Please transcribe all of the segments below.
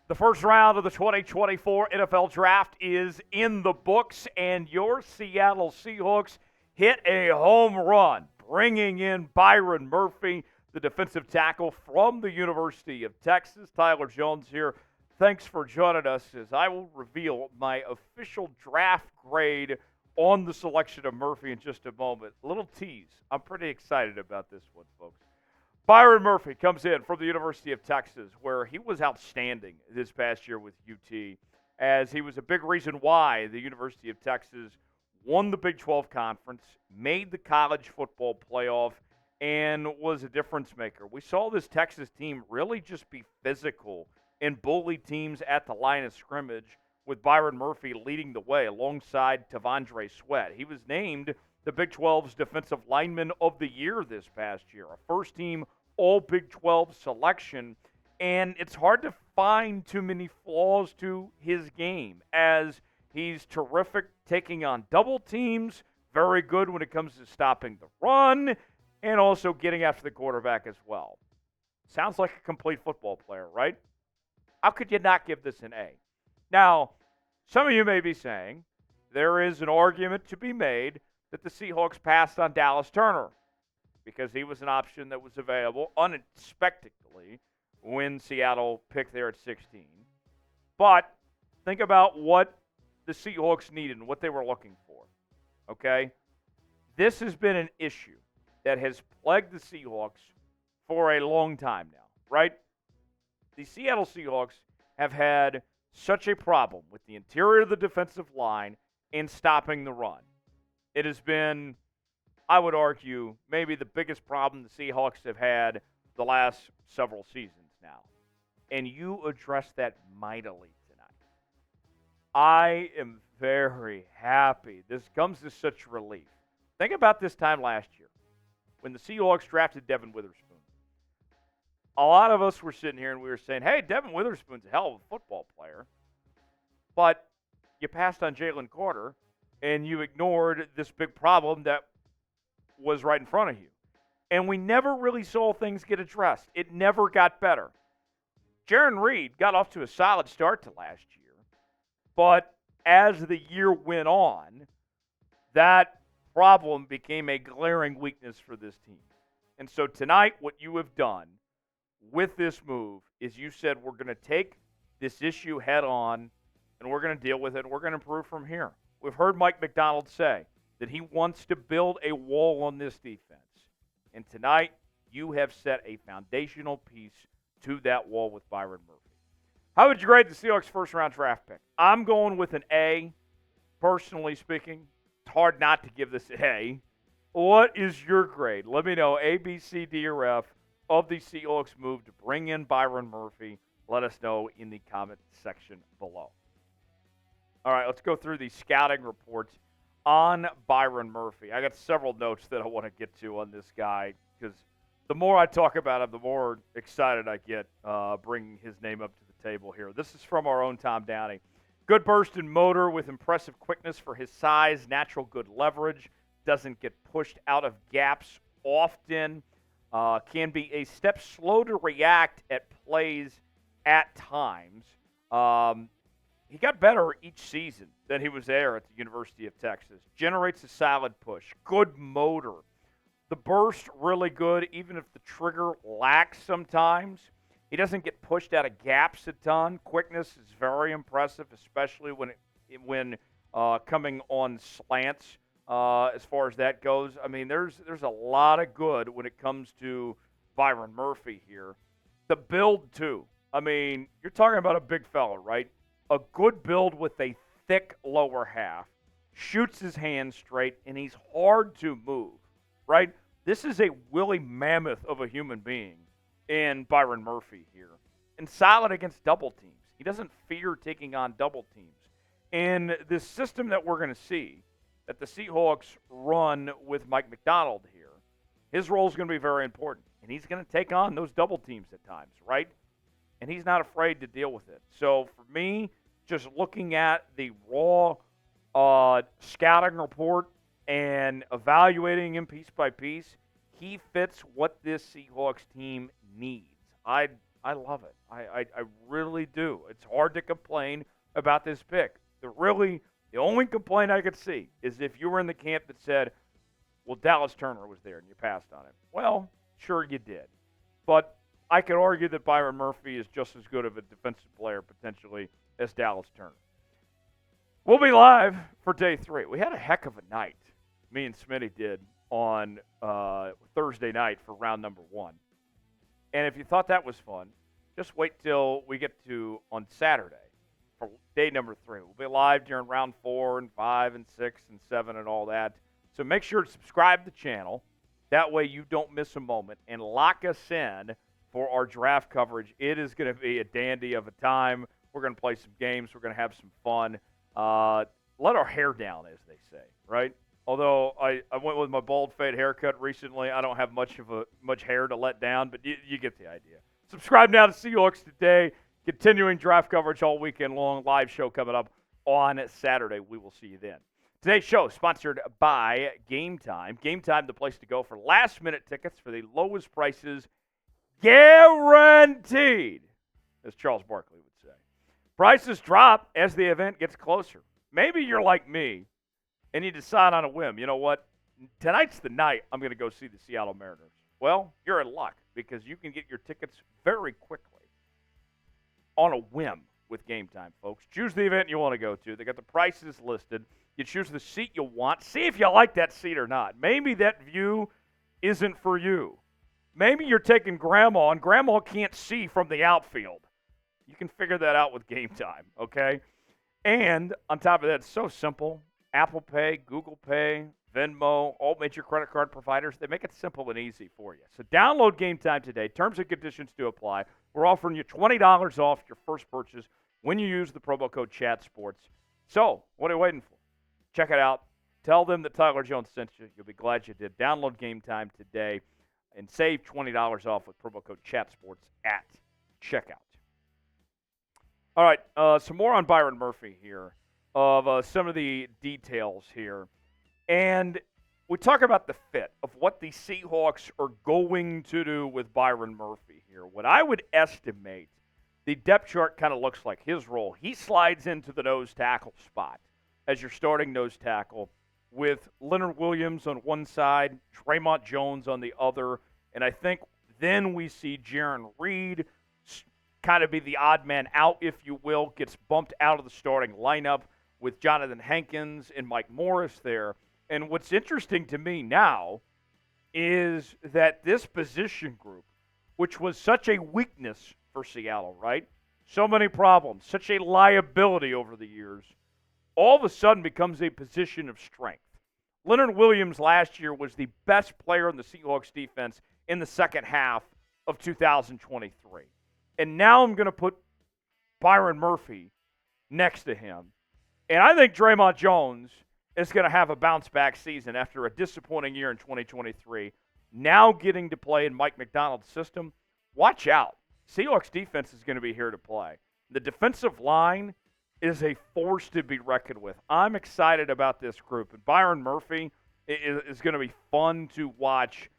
The first round of the 2024 NFL Draft is in the books, and your Seattle Seahawks hit a home run, bringing in Byron Murphy, the defensive tackle from the University of Texas. Tyler Jones here. Thanks for joining us as I will reveal my official draft grade on the selection of Murphy in just a moment. A little tease. I'm pretty excited about this one, folks. Byron Murphy comes in from the University of Texas, where he was outstanding this past year with UT, as he was a big reason why the University of Texas won the Big 12 Conference, made the college football playoff, and was a difference maker. We saw this Texas team really just be physical and bully teams at the line of scrimmage, with Byron Murphy leading the way alongside Tavondre Sweat. He was named the Big 12's Defensive Lineman of the Year this past year, a first-team All Big 12 selection, and it's hard to find too many flaws to his game, as he's terrific taking on double teams, very good when it comes to stopping the run, and also getting after the quarterback as well. Sounds like a complete football player, right? How could you not give this an A? Now, some of you may be saying there is an argument to be made that the Seahawks passed on Dallas Turner because he was an option that was available unexpectedly when Seattle picked there at 16. But think about what the Seahawks needed and what they were looking for, okay? This has been an issue that has plagued the Seahawks for a long time now, right? The Seattle Seahawks have had such a problem with the interior of the defensive line and stopping the run. It has been, I would argue, maybe the biggest problem the Seahawks have had the last several seasons now. And you address that mightily tonight. I am very happy. This comes as such relief. Think about this time last year when the Seahawks drafted Devin Witherspoon. A lot of us were sitting here and we were saying, hey, Devin Witherspoon's a hell of a football player. But you passed on Jalen Carter and you ignored this big problem that was right in front of you. And we never really saw things get addressed. It never got better. Jarran Reed got off to a solid start to last year. But as the year went on, that problem became a glaring weakness for this team. And so tonight, what you have done with this move is you said we're going to take this issue head on and we're going to deal with it and we're going to improve from here. We've heard Mike Macdonald say that he wants to build a wall on this defense. And tonight, you have set a foundational piece to that wall with Byron Murphy. How would you grade the Seahawks' first-round draft pick? I'm going with an A, personally speaking. It's hard not to give this an A. What is your grade? Let me know, A, B, C, D, or F, of the Seahawks' move to bring in Byron Murphy. Let us know in the comment section below. All right, let's go through the scouting reports on Byron Murphy. I got several notes that I want to get to on this guy because the more I talk about him, the more excited I get bringing his name up to the table here. This is from our own Tom Downey. Good burst in motor with impressive quickness for his size, natural good leverage, doesn't get pushed out of gaps often, can be a step slow to react at plays at times. He got better each season than he was there at the University of Texas. Generates a solid push. Good motor. The burst, really good, even if the trigger lacks sometimes. He doesn't get pushed out of gaps a ton. Quickness is very impressive, especially when coming on slants as far as that goes. I mean, there's a lot of good when it comes to Byron Murphy here. The build, too. I mean, you're talking about a big fella, right? A good build with a thick lower half, shoots his hands straight, and he's hard to move, right? This is a woolly mammoth of a human being in Byron Murphy here. And solid against double teams. He doesn't fear taking on double teams. And this system that we're going to see that the Seahawks run with Mike Macdonald here, his role is going to be very important. And he's going to take on those double teams at times, right? And he's not afraid to deal with it. So for me, just looking at the raw scouting report and evaluating him piece by piece, he fits what this Seahawks team needs. I I love it. I really do. It's hard to complain about this pick. The only complaint I could see is if you were in the camp that said, well, Dallas Turner was there and you passed on it. Well, sure you did. But I could argue that Byron Murphy is just as good of a defensive player potentially as Dallas Turner. We'll be live for day 3. We had a heck of a night, me and Smitty did, on Thursday night for round number 1. And if you thought that was fun, just wait till we get to on Saturday for day number 3. We'll be live during round 4 and 5 and 6 and 7 and all that. So make sure to subscribe to the channel. That way you don't miss a moment. And lock us in for our draft coverage. It is going to be a dandy of a time. We're going to play some games. We're going to have some fun. Let our hair down, as they say, right? Although I went with my bald fade haircut recently, I don't have much hair to let down, but you get the idea. Subscribe now to Seahawks Today. Continuing draft coverage all weekend long. Live show coming up on Saturday. We will see you then. Today's show sponsored by Game Time. Game Time, the place to go for last-minute tickets for the lowest prices guaranteed, as Charles Barkley would say. Prices drop as the event gets closer. Maybe you're like me and you decide on a whim, you know what, tonight's the night I'm going to go see the Seattle Mariners. Well, you're in luck because you can get your tickets very quickly on a whim with Game Time, folks. Choose the event you want to go to. They got the prices listed. You choose the seat you want. See if you like that seat or not. Maybe that view isn't for you. Maybe you're taking Grandma, and Grandma can't see from the outfield. You can figure that out with Game Time, okay? And on top of that, it's so simple. Apple Pay, Google Pay, Venmo, all major credit card providers, they make it simple and easy for you. So download Game Time today. Terms and conditions do apply. We're offering you $20 off your first purchase when you use the promo code ChatSports. So, what are you waiting for? Check it out. Tell them that Tyler Jones sent you. You'll be glad you did. Download Game Time today and save $20 off with promo code ChatSports at checkout. All right, some more on Byron Murphy here of some of the details here. And we talk about the fit of what the Seahawks are going to do with Byron Murphy here. What I would estimate the depth chart kind of looks like his role. He slides into the nose tackle spot as your starting nose tackle with Leonard Williams on one side, Draymond Jones on the other, and I think then we see Jaron Reed kind of be the odd man out, if you will, gets bumped out of the starting lineup with Jonathan Hankins and Mike Morris there. And what's interesting to me now is that this position group, which was such a weakness for Seattle, right? So many problems, such a liability over the years, all of a sudden becomes a position of strength. Leonard Williams last year was the best player in the Seahawks defense in the second half of 2023. And now I'm going to put Byron Murphy next to him. And I think Draymond Jones is going to have a bounce-back season after a disappointing year in 2023. Now getting to play in Mike McDonald's system, watch out. Seahawks defense is going to be here to play. The defensive line is a force to be reckoned with. I'm excited about this group. And Byron Murphy is going to be fun to watch.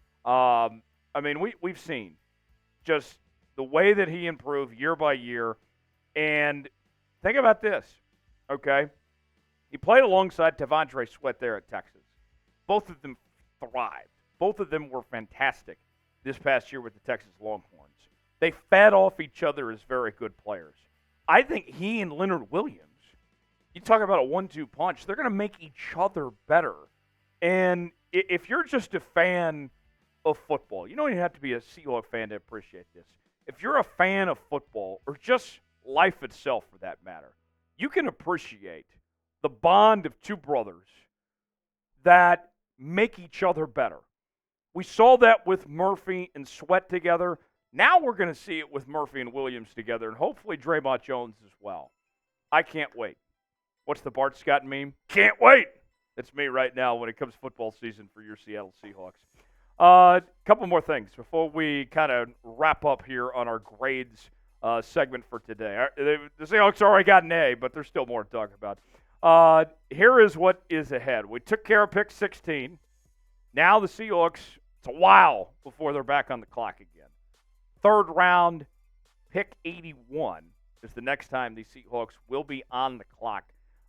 We've seen just the way that he improved year by year. And think about this, okay? He played alongside T'Vondre Sweat there at Texas. Both of them thrived. Both of them were fantastic this past year with the Texas Longhorns. They fed off each other as very good players. I think he and Leonard Williams, you talk about a 1-2 punch, they're going to make each other better. And if you're just a fan of football, you don't even have to be a Seahawks fan to appreciate this. If you're a fan of football, or just life itself for that matter, you can appreciate the bond of two brothers that make each other better. We saw that with Murphy and Sweat together. Now we're going to see it with Murphy and Williams together, and hopefully Draymond Jones as well. I can't wait. What's the Bart Scott meme? Can't wait. That's me right now when it comes football season for your Seattle Seahawks. A couple more things before we kind of wrap up here on our grades segment for today. The Seahawks already got an A, but there's still more to talk about. Here is what is ahead. We took care of pick 16. Now the Seahawks, it's a while before they're back on the clock again. Third round, pick 81 is the next time the Seahawks will be on the clock.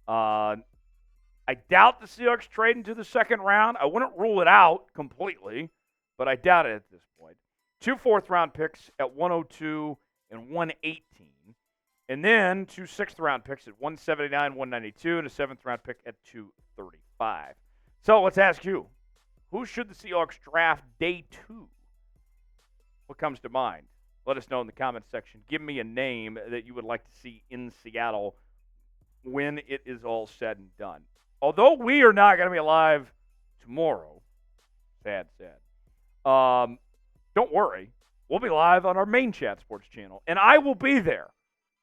I doubt the Seahawks trade into the second round. I wouldn't rule it out completely, but I doubt it at this point. 2 fourth-round picks at 102 and 118. And then 2 sixth-round picks at 179, 192, and a 7th-round pick at 235. So let's ask you, who should the Seahawks draft day 2? What comes to mind? Let us know in the comments section. Give me a name that you would like to see in Seattle when it is all said and done. Although we are not going to be live tomorrow, sad, don't worry. We'll be live on our main Chat Sports channel, and I will be there.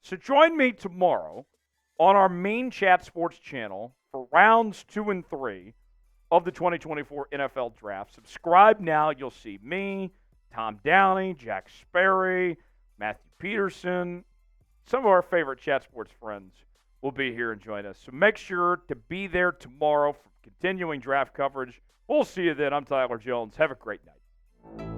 So join me tomorrow on our main Chat Sports channel for rounds 2 and 3 of the 2024 NFL Draft. Subscribe now. You'll see me, Tom Downey, Jack Sperry, Matthew Peterson. Some of our favorite Chat Sports friends will be here and join us. So make sure to be there tomorrow for continuing draft coverage. We'll see you then. I'm Tyler Jones. Have a great night.